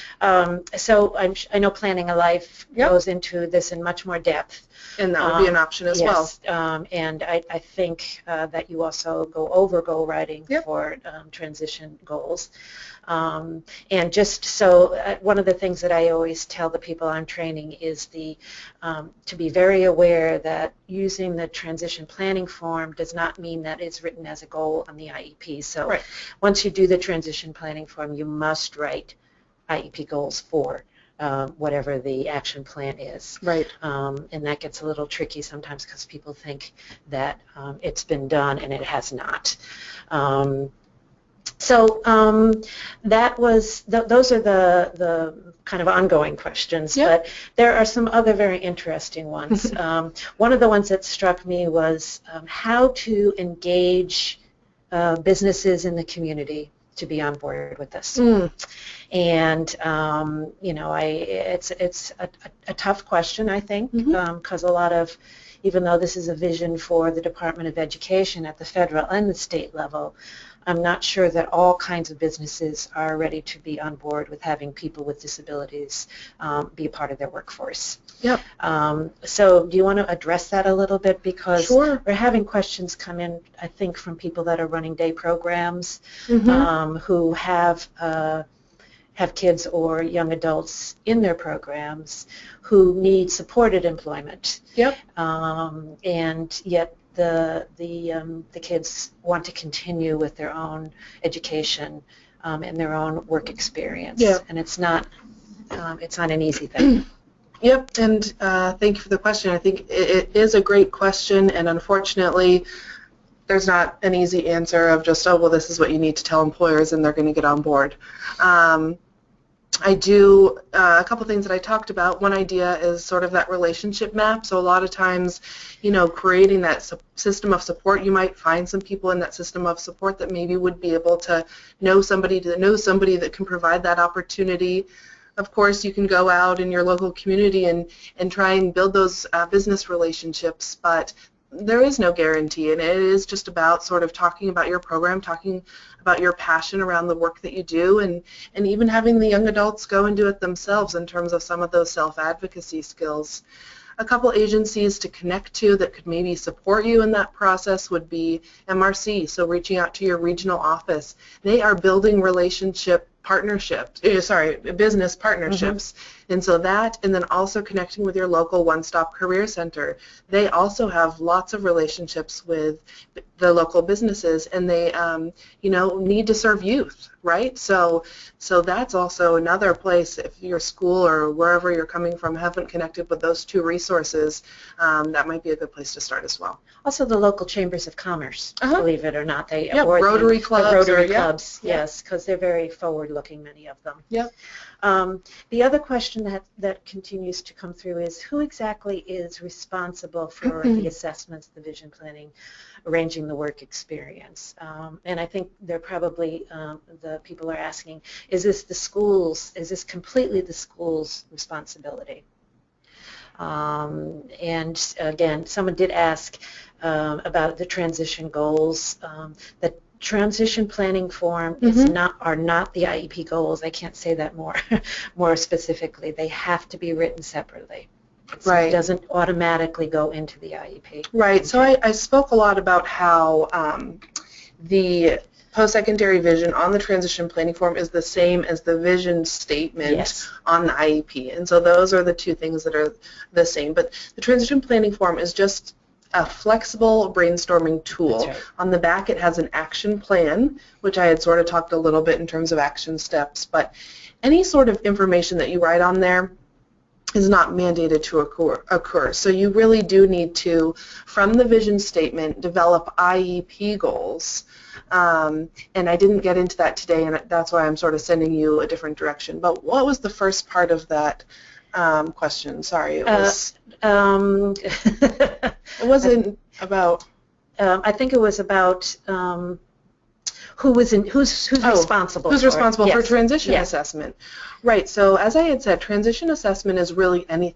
So I know Planning a Life Yep. goes into this in much more depth. And that would be an option as well. Yes, and I think that you also go over goal writing Yep. for transition goals. And just so, one of the things that I always tell the people I'm training is to be very aware that using the transition planning form does not mean that it's written as a goal on the IEP. So Right. once you do the transition planning form, you must write IEP goals for whatever the action plan is. Right. And that gets a little tricky sometimes because people think that it's been done and it has not. Those are the kind of ongoing questions, Yep. but there are some other very interesting ones. One of the ones that struck me was how to engage businesses in the community to be on board with this. And you know, it's a tough question, I think, because a lot of, even though this is a vision for the Department of Education at the federal and the state level, I'm not sure that all kinds of businesses are ready to be on board with having people with disabilities be a part of their workforce. Yep. So do you want to address that a little bit? Because Sure. we're having questions come in, I think, from people that are running day programs who have kids or young adults in their programs who need supported employment. Yep. And yet the kids want to continue with their own education and their own work experience. Yeah. And it's not an easy thing. Yep, and thank you for the question. I think it is a great question, and unfortunately, there's not an easy answer of just, oh, well, this is what you need to tell employers and they're going to get on board. I do a couple things that I talked about. One idea is sort of that relationship map. So a lot of times, you know, creating that system of support, you might find some people in that system of support that maybe would be able to know somebody that can provide that opportunity. Of course, you can go out in your local community and try and build those business relationships, but there is no guarantee, and it is just about sort of talking about your program, talking about your passion around the work that you do, and even having the young adults go and do it themselves in terms of some of those self-advocacy skills. A couple agencies to connect to that could maybe support you in that process would be MRC, so reaching out to your regional office. They are building business partnerships. And so that, and then also connecting with your local one-stop career center. They also have lots of relationships with the local businesses, and they, you know, need to serve youth, right? So that's also another place. If your school or wherever you're coming from haven't connected with those two resources, that might be a good place to start as well. Also, the local chambers of commerce, believe it or not, they Rotary clubs, yes, because they're very forward-looking, many of them. Yep. The other question that continues to come through is who exactly is responsible for the assessments, the vision planning, arranging the work experience? And I think they're probably, the people are asking, is this completely the school's responsibility? And again, someone did ask about the transition goals. The transition planning form are not the IEP goals. I can't say that more specifically. They have to be written separately. So it doesn't automatically go into the IEP. Right. So I spoke a lot about how the post-secondary vision on the transition planning form is the same as the vision statement on the IEP. And so those are the two things that are the same. But the transition planning form is just a flexible brainstorming tool. That's right. On the back it has an action plan, which I had sort of talked a little bit in terms of action steps, but any sort of information that you write on there is not mandated to occur. So you really do need to, from the vision statement, develop IEP goals. And I didn't get into that today, and that's why I'm sort of sending you a different direction. But what was the first part of that question? Sorry, it was. It wasn't about. I think it was about who's responsible. Who's responsible for transition assessment? Right. So as I had said, transition assessment is really any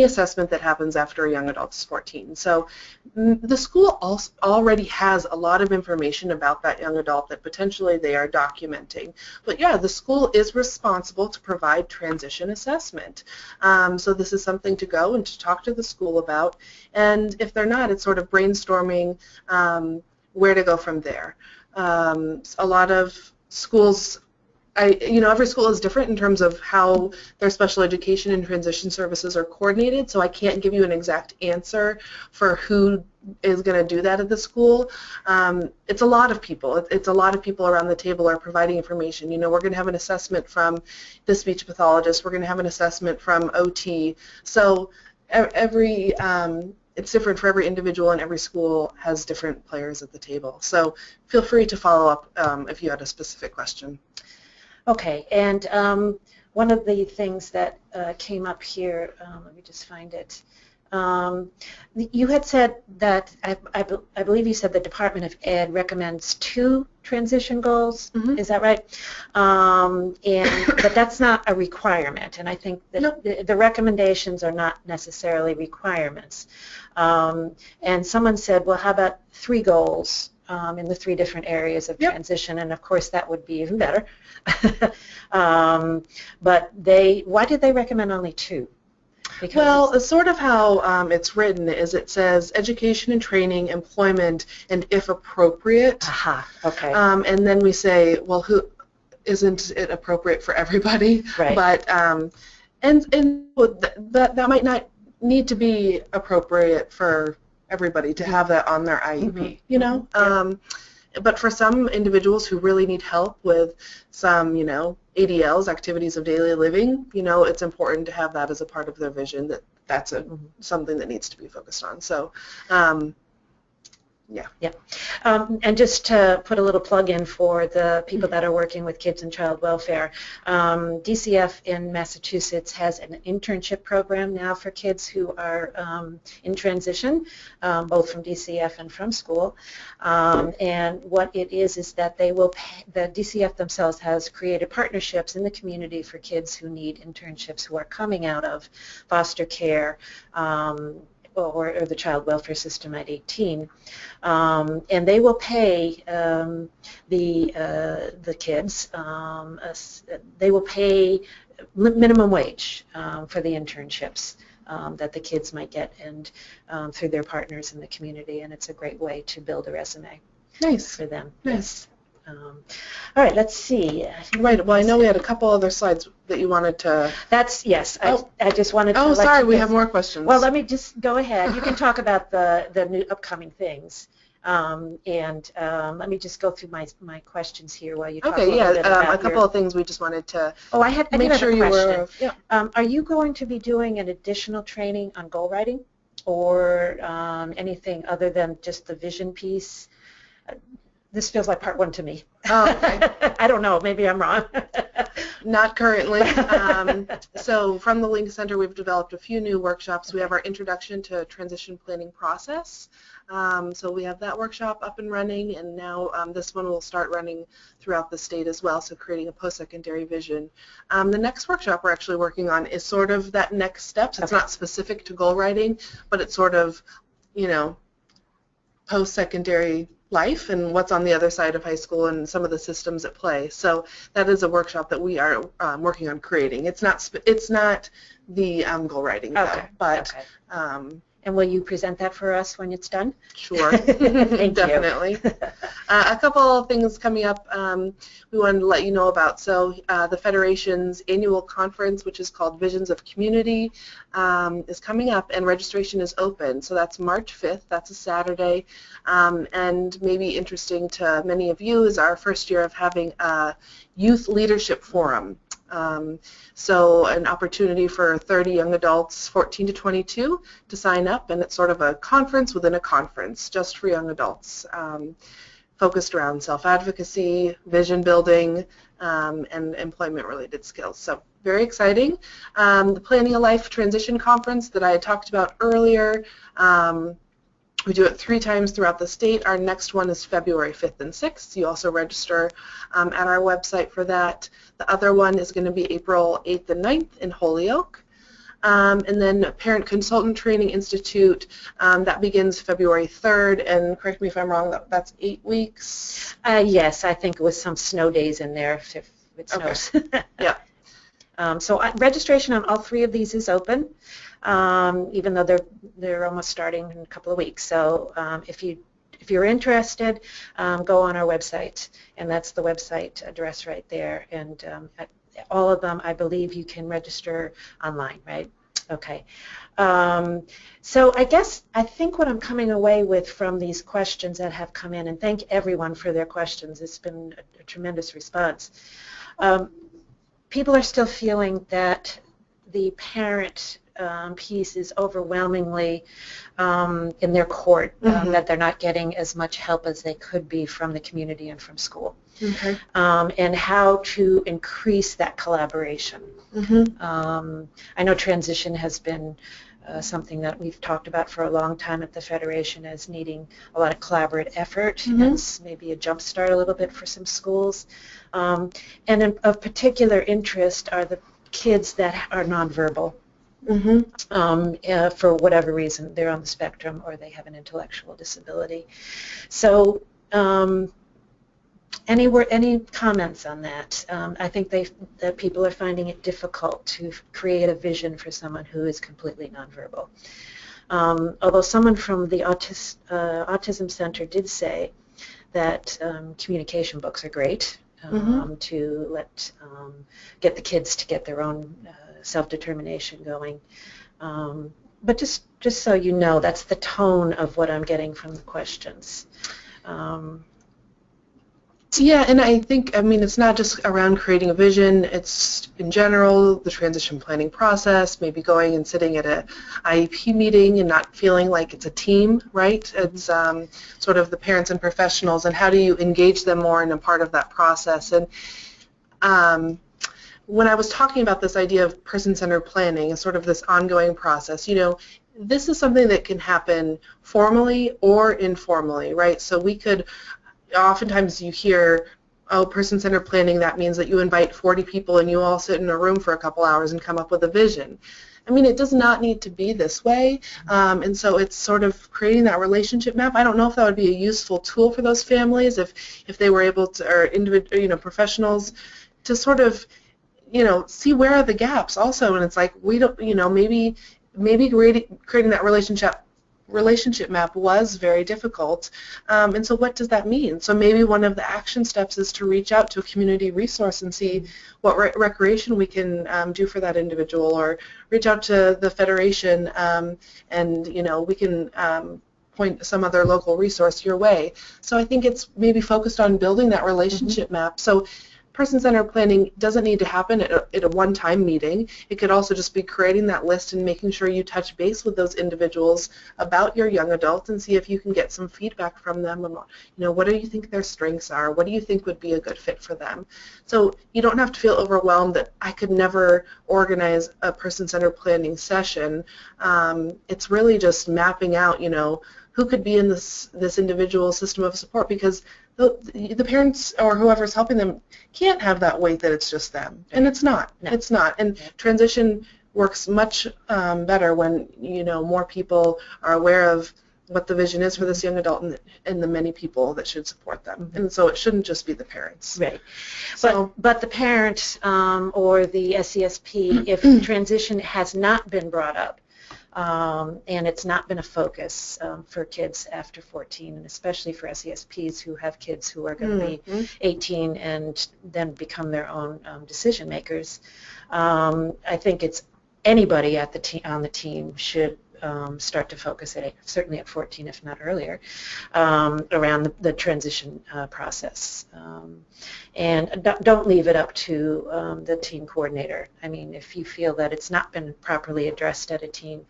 assessment that happens after a young adult is 14. So the school already has a lot of information about that young adult that potentially they are documenting. But yeah, the school is responsible to provide transition assessment. So this is something to go and to talk to the school about. And if they're not, it's sort of brainstorming where to go from there. A lot of schools, every school is different in terms of how their special education and transition services are coordinated, so I can't give you an exact answer for who is going to do that at the school. It's a lot of people. It's a lot of people around the table are providing information. You know, we're going to have an assessment from the speech pathologist. We're going to have an assessment from OT. So it's different for every individual, and every school has different players at the table. So feel free to follow up if you had a specific question. Okay, and one of the things that came up here, let me just find it. You had said that, I believe you said the Department of Ed recommends 2 transition goals. Is that right? But that's not a requirement, and I think that the recommendations are not necessarily requirements. And someone said, well, how about 3 goals in the 3 different areas of transition? And of course that would be even better. But why did they recommend only 2? Well, sort of how it's written is it says education and training, employment, and if appropriate. Okay. And then we say, well, who isn't it appropriate for everybody? Right. But and that might not need to be appropriate for everybody to have that on their IEP. You know. But for some individuals who really need help with some, ADLs, activities of daily living, it's important to have that as a part of their vision, that's something that needs to be focused on. So, yeah. Yeah. And just to put a little plug in for the people that are working with kids and child welfare, DCF in Massachusetts has an internship program now for kids who are in transition, both from DCF and from school. And what it is that they will the DCF themselves has created partnerships in the community for kids who need internships who are coming out of foster care, or the child welfare system at 18, and they will pay the kids. They will pay minimum wage for the internships that the kids might get, and through their partners in the community. And it's a great way to build a resume. Nice For them. Nice. All right, let's see. Right. Well, I know we had a couple other slides that you wanted to. Yes. Oh. I just wanted to. Oh, sorry. We have more questions. Well, let me just go ahead. You can talk about the new upcoming things, and let me just go through my questions here while you talk. Okay. Yeah. A couple of things we just wanted to. Oh, I make sure you were. Yeah. Are you going to be doing an additional training on goal writing, or anything other than just the vision piece? This feels like part one to me. Oh, okay. I don't know. Maybe I'm wrong. Not currently. So from the Link Center, we've developed a few new workshops. We have our Introduction to Transition Planning Process. So we have that workshop up and running, and now this one will start running throughout the state as well, so creating a post-secondary vision. The next workshop we're actually working on is sort of that next steps. It's not specific to goal writing, but it's sort of, post-secondary life and what's on the other side of high school and some of the systems at play. So that is a workshop that we are working on creating. It's not the goal writing, though, but. Okay. And will you present that for us when it's done? Sure. Thank Definitely. A couple of things coming up we wanted to let you know about. So the Federation's annual conference, which is called Visions of Community, is coming up, and registration is open. So that's March 5th. That's a Saturday. And maybe interesting to many of you is our first year of having a youth leadership forum. So an opportunity for 30 young adults, 14 to 22, to sign up, and it's sort of a conference within a conference just for young adults, focused around self-advocacy, vision building, and employment-related skills. So very exciting. The Planning a Life Transition Conference that I had talked about earlier, we do it 3 times throughout the state. Our next one is February 5th and 6th. You also register at our website for that. The other one is going to be April 8th and 9th in Holyoke. And then Parent Consultant Training Institute, that begins February 3rd, and correct me if I'm wrong, that's 8 weeks? Yes, I think it was some snow days in there if it snows. Okay. Yeah. So registration on all 3 of these is open, even though they're almost starting in a couple of weeks. So if you're interested, go on our website, and that's the website address right there. And all of them, I believe, you can register online, right? Okay. So I think what I'm coming away with from these questions that have come in, and thank everyone for their questions. It's been a tremendous response. People are still feeling that the parent piece is overwhelmingly in their court, that they're not getting as much help as they could be from the community and from school, and how to increase that collaboration. I know transition has been something that we've talked about for a long time at the Federation as needing a lot of collaborative effort, and maybe a jump start a little bit for some schools. And of particular interest are the kids that are nonverbal. For whatever reason, they're on the spectrum or they have an intellectual disability. So any comments on that? I think that people are finding it difficult to create a vision for someone who is completely nonverbal. Although someone from the Autism Center did say that communication books are great to get the kids to get their own self-determination going. But just so you know, that's the tone of what I'm getting from the questions. Yeah, and I think, I mean, it's not just around creating a vision, it's in general, the transition planning process, maybe going and sitting at a IEP meeting and not feeling like it's a team, right? It's sort of the parents and professionals, and how do you engage them more in a part of that process. And when I was talking about this idea of person-centered planning and sort of this ongoing process, you know, this is something that can happen formally or informally, right? So we could, oftentimes you hear, oh, person-centered planning, that means that you invite 40 people and you all sit in a room for a couple hours and come up with a vision. I mean, it does not need to be this way, and so it's sort of creating that relationship map. I don't know if that would be a useful tool for those families if they were able to, or individual, you know, professionals, to sort of, you know, see where are the gaps also. And it's like, we don't, you know, maybe creating that relationship map was very difficult, and so what does that mean? So maybe one of the action steps is to reach out to a community resource and see what recreation we can do for that individual, or reach out to the Federation, and, you know, we can point some other local resource your way. So I think it's maybe focused on building that relationship map. So person-centered planning doesn't need to happen at a one-time meeting. It could also just be creating that list and making sure you touch base with those individuals about your young adult and see if you can get some feedback from them. You know, what do you think their strengths are? What do you think would be a good fit for them? So you don't have to feel overwhelmed that I could never organize a person-centered planning session. It's really just mapping out, you know, who could be in this individual system of support, because the parents or whoever's helping them can't have that weight that it's just them, and it's not. No. It's not. And transition works much better when, you know, more people are aware of what the vision is for this young adult and the many people that should support them. And so it shouldn't just be the parents. Right. So, but the parents or the SESP, if transition has not been brought up, and it's not been a focus for kids after 14, and especially for SESPs who have kids who are going to be 18 and then become their own decision makers. I think it's anybody at on the team should start to focus certainly at 14, if not earlier, around the transition process. And don't leave it up to the team coordinator. I mean, if you feel that it's not been properly addressed at a team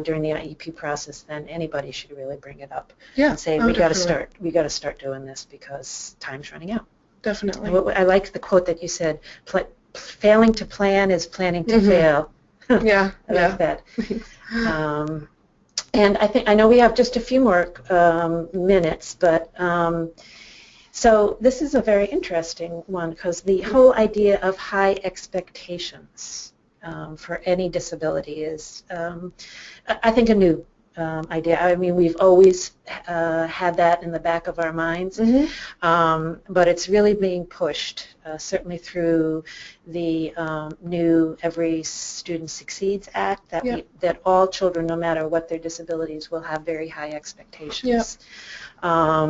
during the IEP process, then anybody should really bring it up and say, we got to start doing this because time's running out. Definitely. I like the quote that you said, failing to plan is planning to fail. Yeah, I like that. And I know we have just a few more minutes, but so this is a very interesting one, because the whole idea of high expectations for any disability is, I think, a new idea. I mean, we've always had that in the back of our minds, but it's really being pushed, certainly through the new Every Student Succeeds Act, that all children, no matter what their disabilities, will have very high expectations. I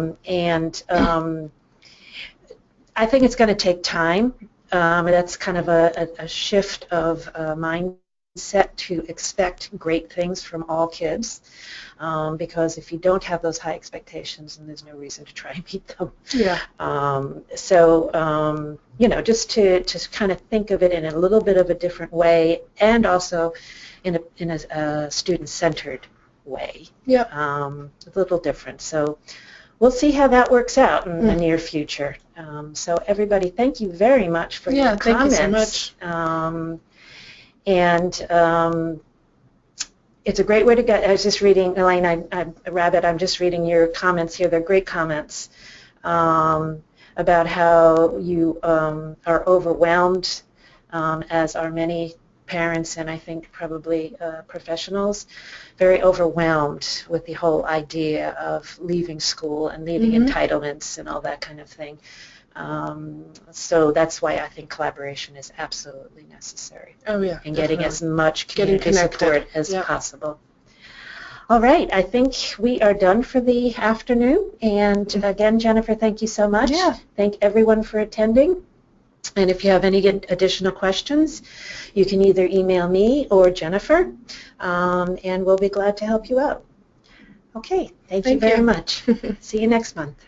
think it's going to take time. That's kind of a shift of mindset to expect great things from all kids, because if you don't have those high expectations, then there's no reason to try and meet them. Yeah. You know, just to kind of think of it in a little bit of a different way, and also in a student-centered way. Yeah. A little different. So we'll see how that works out in the near future. So everybody, thank you very much for your comments. Thank you so much. And it's a great way to get. I was just reading, Elaine, I'm just reading your comments here. They're great comments about how you are overwhelmed, as are many parents, and I think probably professionals, very overwhelmed with the whole idea of leaving school and leaving entitlements and all that kind of thing. So that's why I think collaboration is absolutely necessary. Oh yeah. And getting as much community support as possible. All right, I think we are done for the afternoon. And again, Jennifer, thank you so much. Yeah. Thank everyone for attending. And if you have any additional questions, you can either email me or Jennifer, and we'll be glad to help you out. Okay, thank you very much. See you next month.